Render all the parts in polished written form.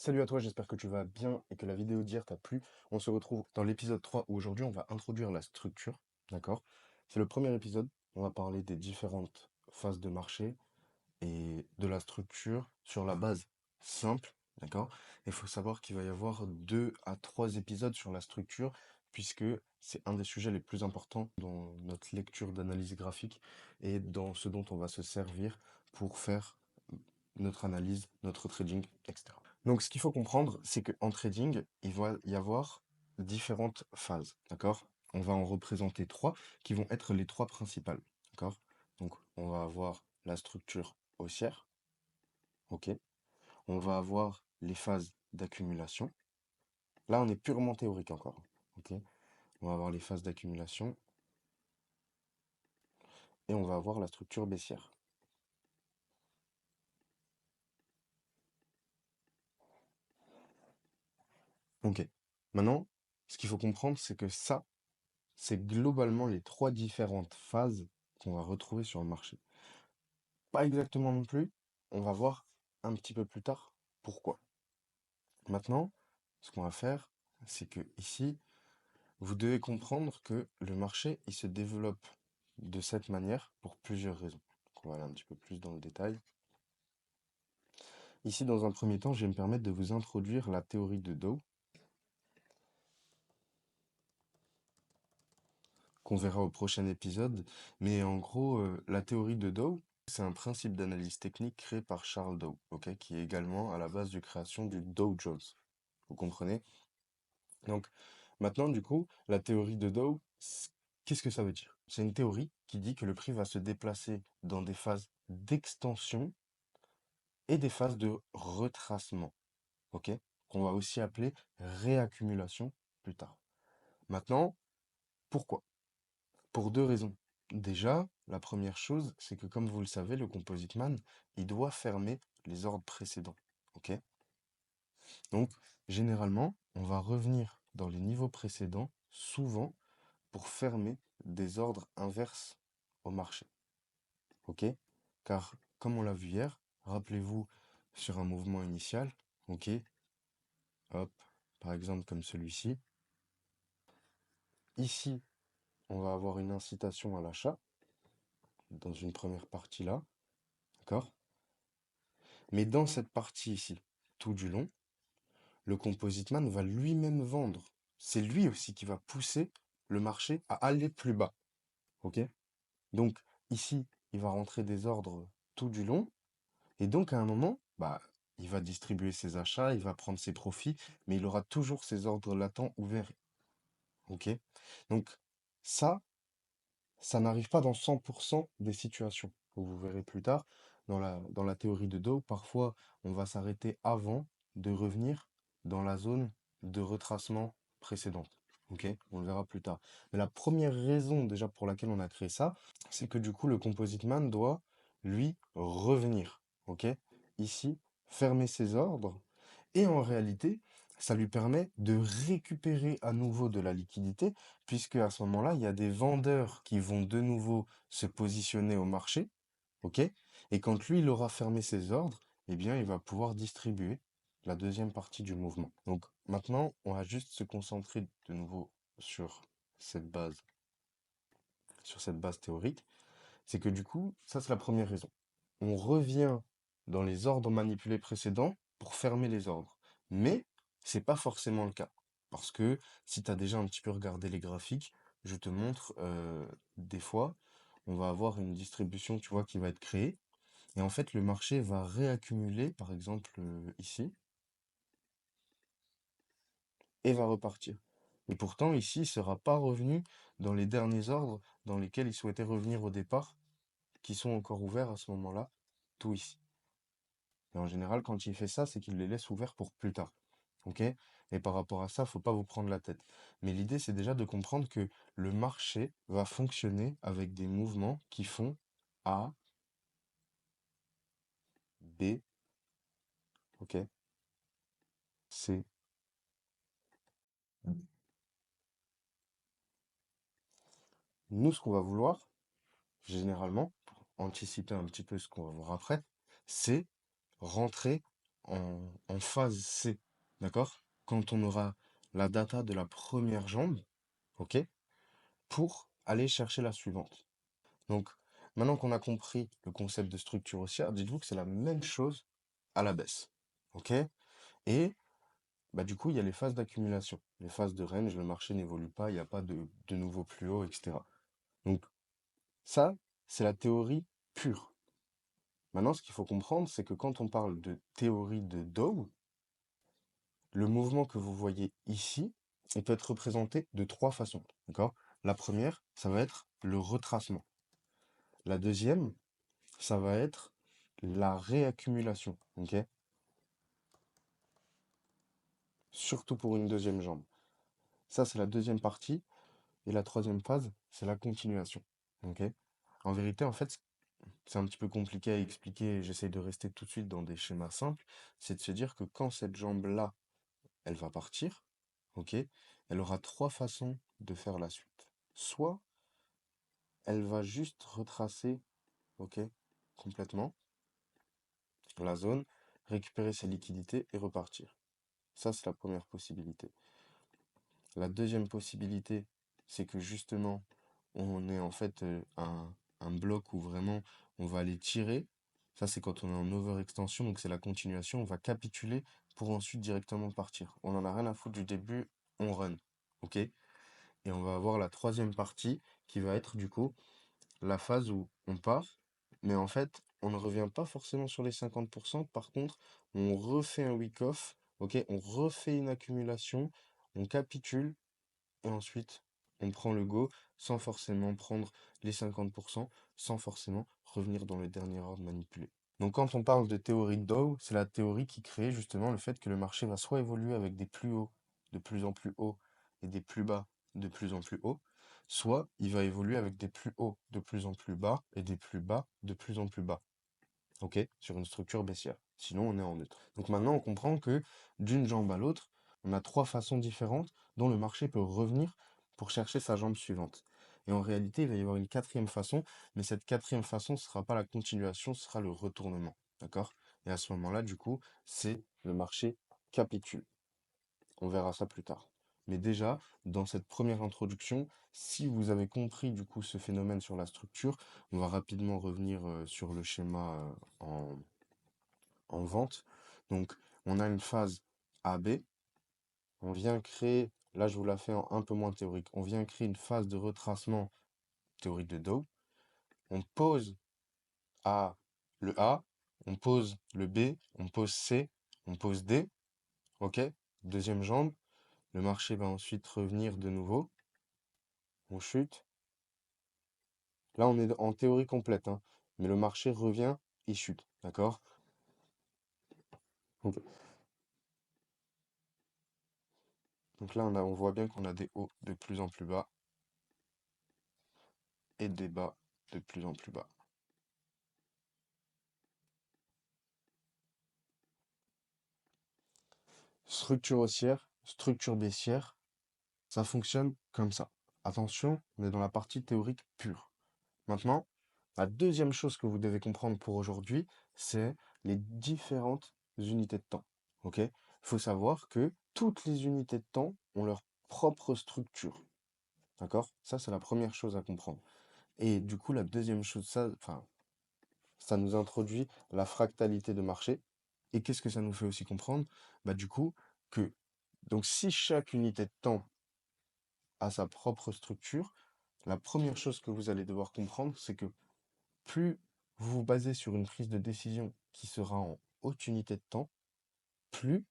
Salut à toi, j'espère que tu vas bien et que la vidéo d'hier t'a plu. On se retrouve dans l'épisode 3 où aujourd'hui on va introduire la structure, d'accord? C'est le premier épisode, on va parler des différentes phases de marché et de la structure sur la base simple, d'accord? Il faut savoir qu'il va y avoir 2 à 3 épisodes sur la structure puisque c'est un des sujets les plus importants dans notre lecture d'analyse graphique et dans ce dont on va se servir pour faire notre analyse, notre trading, etc. Donc, ce qu'il faut comprendre, c'est qu'en trading, il va y avoir différentes phases, d'accord? On va en représenter 3 qui vont être les 3 principales, d'accord? Donc, on va avoir la structure haussière, ok? On va avoir les phases d'accumulation. Là, on est purement théorique encore, ok? On va avoir les phases d'accumulation et on va avoir la structure baissière. Ok. Maintenant, ce qu'il faut comprendre, c'est que ça, c'est globalement les 3 différentes phases qu'on va retrouver sur le marché. Pas exactement non plus, on va voir un petit peu plus tard pourquoi. Maintenant, ce qu'on va faire, c'est que ici, vous devez comprendre que le marché, il se développe de cette manière pour plusieurs raisons. Donc, on va aller un petit peu plus dans le détail. Ici, dans un premier temps, je vais me permettre de vous introduire la théorie de Dow, qu'on verra au prochain épisode. Mais en gros, la théorie de Dow, c'est un principe d'analyse technique créé par Charles Dow, ok, qui est également à la base de création du Dow Jones. Vous comprenez? Donc, maintenant, du coup, la théorie de Dow, qu'est-ce que ça veut dire? C'est une théorie qui dit que le prix va se déplacer dans des phases d'extension et des phases de retracement, ok? Qu'on va aussi appeler réaccumulation plus tard. Maintenant, pourquoi? Pour 2 raisons. Déjà, la première chose, c'est que comme vous le savez, le composite man, il doit fermer les ordres précédents, ok? Donc, généralement, on va revenir dans les niveaux précédents, souvent, pour fermer des ordres inverses au marché. OK? Car, comme on l'a vu hier, rappelez-vous sur un mouvement initial, OK? Hop, par exemple comme celui-ci. Ici, on va avoir une incitation à l'achat dans une première partie là, d'accord? Mais dans cette partie ici, tout du long, le composite man va lui-même vendre. C'est lui aussi qui va pousser le marché à aller plus bas, OK? Donc ici, il va rentrer des ordres tout du long. Et donc, à un moment, bah, il va distribuer ses achats, il va prendre ses profits, mais il aura toujours ses ordres latents ouverts. OK? Donc, ça, ça n'arrive pas dans 100% des situations. Vous verrez plus tard, dans la théorie de Dow, parfois, on va s'arrêter avant de revenir dans la zone de retracement précédente. OK? On le verra plus tard. Mais la première raison déjà pour laquelle on a créé ça, c'est que du coup, le composite man doit, lui, revenir. OK? Ici, fermer ses ordres. Et en réalité, ça lui permet de récupérer à nouveau de la liquidité, puisque à ce moment-là, il y a des vendeurs qui vont de nouveau se positionner au marché. OK? Et quand lui, il aura fermé ses ordres, eh bien, il va pouvoir distribuer la deuxième partie du mouvement. Donc maintenant, on va juste se concentrer de nouveau sur cette base, sur cette base théorique. C'est que du coup, ça c'est la première raison. On revient dans les ordres manipulés précédents pour fermer les ordres. Mais c'est pas forcément le cas. Parce que si tu as déjà un petit peu regardé les graphiques, je te montre des fois, on va avoir une distribution, tu vois, qui va être créée. Et en fait, le marché va réaccumuler, par exemple ici, et va repartir. Et pourtant, ici, il ne sera pas revenu dans les derniers ordres dans lesquels il souhaitait revenir au départ, qui sont encore ouverts à ce moment-là, tout ici. Et en général, quand il fait ça, c'est qu'il les laisse ouverts pour plus tard. OK? Et par rapport à ça, faut pas vous prendre la tête. Mais l'idée, c'est déjà de comprendre que le marché va fonctionner avec des mouvements qui font A, B, OK, C. Nous, ce qu'on va vouloir, généralement, pour anticiper un petit peu ce qu'on va voir après, c'est rentrer en phase C, d'accord? Quand on aura la data de la première jambe, ok? Pour aller chercher la suivante. Donc, maintenant qu'on a compris le concept de structure haussière, dites-vous que c'est la même chose à la baisse, ok? Et bah, du coup, il y a les phases d'accumulation. Les phases de range, le marché n'évolue pas, il n'y a pas de nouveau plus haut, etc. Donc, ça, c'est la théorie pure. Maintenant, ce qu'il faut comprendre, c'est que quand on parle de théorie de Dow, le mouvement que vous voyez ici, il peut être représenté de trois façons. D'accord? La première, ça va être le retracement. La deuxième, ça va être la réaccumulation. Ok? Surtout pour une deuxième jambe. Ça, c'est la deuxième partie. Et la troisième phase, c'est la continuation. Ok? En vérité, en fait, c'est un petit peu compliqué à expliquer. J'essaie de rester tout de suite dans des schémas simples. C'est de se dire que quand cette jambe-là, elle va partir, ok, elle aura trois façons de faire la suite. Soit elle va juste retracer, ok, complètement la zone, récupérer ses liquidités et repartir. Ça, c'est la première possibilité. La deuxième possibilité, c'est que justement, on est en fait un bloc où vraiment on va aller tirer. Ça, c'est quand on est en overextension, donc c'est la continuation. On va capituler pour ensuite directement partir. On en a rien à foutre du début, on run. Ok? Et on va avoir la troisième partie qui va être du coup la phase où on part, mais en fait, on ne revient pas forcément sur les 50%. Par contre, on refait un week-off, ok? On refait une accumulation, on capitule et ensuite, on prend le go sans forcément prendre les 50%, sans forcément revenir dans le dernier ordre manipulé. Donc quand on parle de théorie de Dow, c'est la théorie qui crée justement le fait que le marché va soit évoluer avec des plus hauts de plus en plus hauts et des plus bas de plus en plus hauts, soit il va évoluer avec des plus hauts de plus en plus bas et des plus bas de plus en plus bas. Ok? Sur une structure baissière. Sinon, on est en neutre. Donc maintenant, on comprend que d'une jambe à l'autre, on a trois façons différentes dont le marché peut revenir pour chercher sa jambe suivante. Et en réalité, il va y avoir une quatrième façon, mais cette quatrième façon, ce ne sera pas la continuation, ce sera le retournement. D'accord? Et à ce moment-là, du coup, c'est le marché capitule. On verra ça plus tard. Mais déjà, dans cette première introduction, si vous avez compris du coup ce phénomène sur la structure, on va rapidement revenir sur le schéma en vente. Donc, on a une phase AB. On vient créer, là je vous la fais en un peu moins théorique, on vient créer une phase de retracement théorique de Dow. On pose le A, on pose le B, on pose C, on pose D. OK? Deuxième jambe. Le marché va ensuite revenir de nouveau. On chute. Là, on est en théorie complète, hein, mais le marché revient et chute. D'accord? Donc, donc là, on voit bien qu'on a des hauts de plus en plus bas et des bas de plus en plus bas. Structure haussière, structure baissière, ça fonctionne comme ça. Attention, on est dans la partie théorique pure. Maintenant, la deuxième chose que vous devez comprendre pour aujourd'hui, c'est les différentes unités de temps. Ok? Il faut savoir que toutes les unités de temps ont leur propre structure. D'accord? Ça, c'est la première chose à comprendre. Et du coup, la deuxième chose, ça nous introduit la fractalité de marché. Et qu'est-ce que ça nous fait aussi comprendre? Bah, du coup, que donc si chaque unité de temps a sa propre structure, la première chose que vous allez devoir comprendre, c'est que plus vous vous basez sur une prise de décision qui sera en haute unité de temps, plus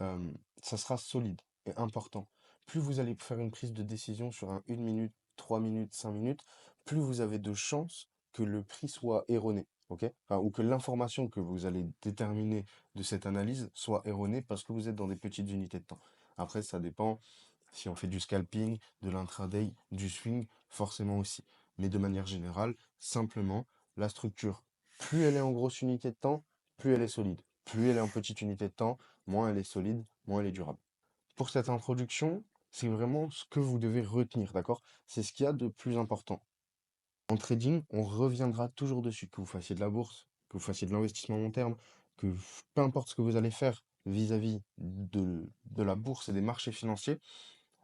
euh, ça sera solide et important. Plus vous allez faire une prise de décision sur un 1 minute, 3 minutes, 5 minutes, plus vous avez de chances que le prix soit erroné. Ok? Enfin, ou que l'information que vous allez déterminer de cette analyse soit erronée parce que vous êtes dans des petites unités de temps. Après, ça dépend si on fait du scalping, de l'intraday, du swing, forcément aussi. Mais de manière générale, simplement, la structure, plus elle est en grosse unité de temps, plus elle est solide. Plus elle est en petite unité de temps, moins elle est solide, moins elle est durable. Pour cette introduction, c'est vraiment ce que vous devez retenir, d'accord? C'est ce qu'il y a de plus important. En trading, on reviendra toujours dessus, que vous fassiez de la bourse, que vous fassiez de l'investissement long terme, que peu importe ce que vous allez faire vis-à-vis de la bourse et des marchés financiers,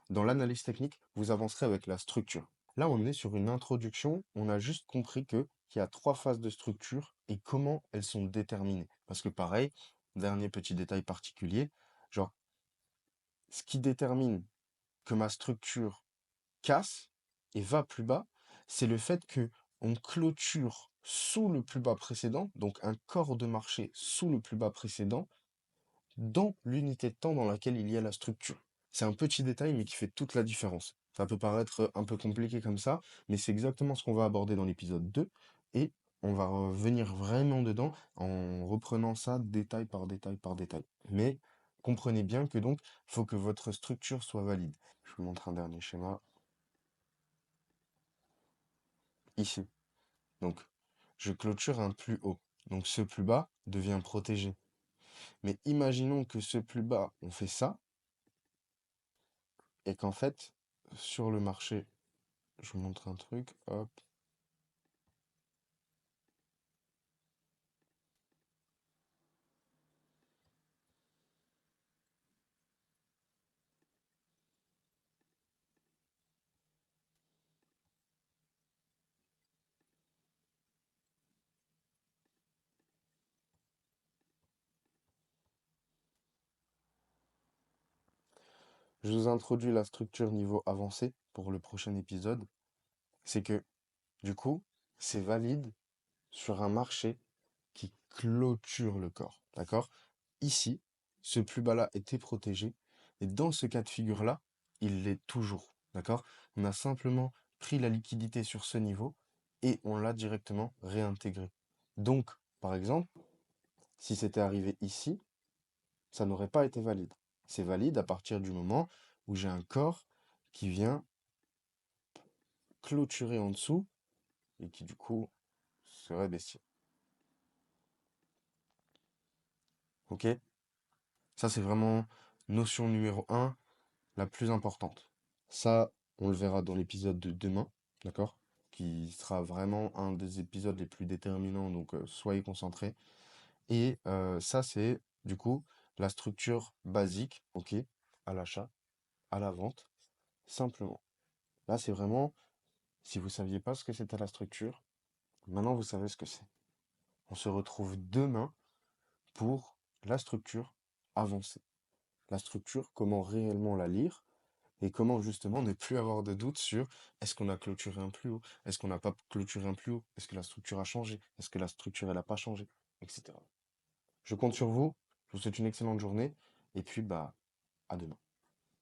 dans l'analyse technique, vous avancerez avec la structure. Là, on est sur une introduction, on a juste compris qu'il y a trois phases de structure et comment elles sont déterminées. Parce que pareil, dernier petit détail particulier, genre, ce qui détermine que ma structure casse et va plus bas, c'est le fait que on clôture sous le plus bas précédent, donc un corps de marché sous le plus bas précédent, dans l'unité de temps dans laquelle il y a la structure. C'est un petit détail, mais qui fait toute la différence. Ça peut paraître un peu compliqué comme ça, mais c'est exactement ce qu'on va aborder dans l'épisode 2, et on va revenir vraiment dedans en reprenant ça détail par détail par détail. Mais comprenez bien que donc, il faut que votre structure soit valide. Je vous montre un dernier schéma ici. Donc, je clôture un plus haut. Donc, ce plus bas devient protégé. Mais imaginons que ce plus bas, on fait ça, et qu'en fait, sur le marché, je vous montre un truc, hop, je vous introduis la structure niveau avancé pour le prochain épisode. C'est que, du coup, c'est valide sur un marché qui clôture le corps, d'accord? Ici, ce plus bas-là était protégé, et dans ce cas de figure-là, il l'est toujours, d'accord? On a simplement pris la liquidité sur ce niveau et on l'a directement réintégré. Donc, par exemple, si c'était arrivé ici, ça n'aurait pas été valide. C'est valide à partir du moment où j'ai un corps qui vient clôturer en dessous et qui du coup serait baissier. Ok? Ça, c'est vraiment notion numéro un, la plus importante. Ça, on le verra dans l'épisode de demain, d'accord? Qui sera vraiment un des épisodes les plus déterminants, donc soyez concentrés. Et ça, c'est du coup la structure basique, ok, à l'achat, à la vente, simplement. Là, c'est vraiment, si vous saviez pas ce que c'était la structure, maintenant vous savez ce que c'est. On se retrouve demain pour la structure avancée. La structure, comment réellement la lire et comment justement ne plus avoir de doute sur est-ce qu'on a clôturé un plus haut, est-ce qu'on n'a pas clôturé un plus haut, est-ce que la structure a changé, est-ce que la structure elle n'a pas changé, etc. Je compte sur vous, je vous souhaite une excellente journée et puis bah à demain.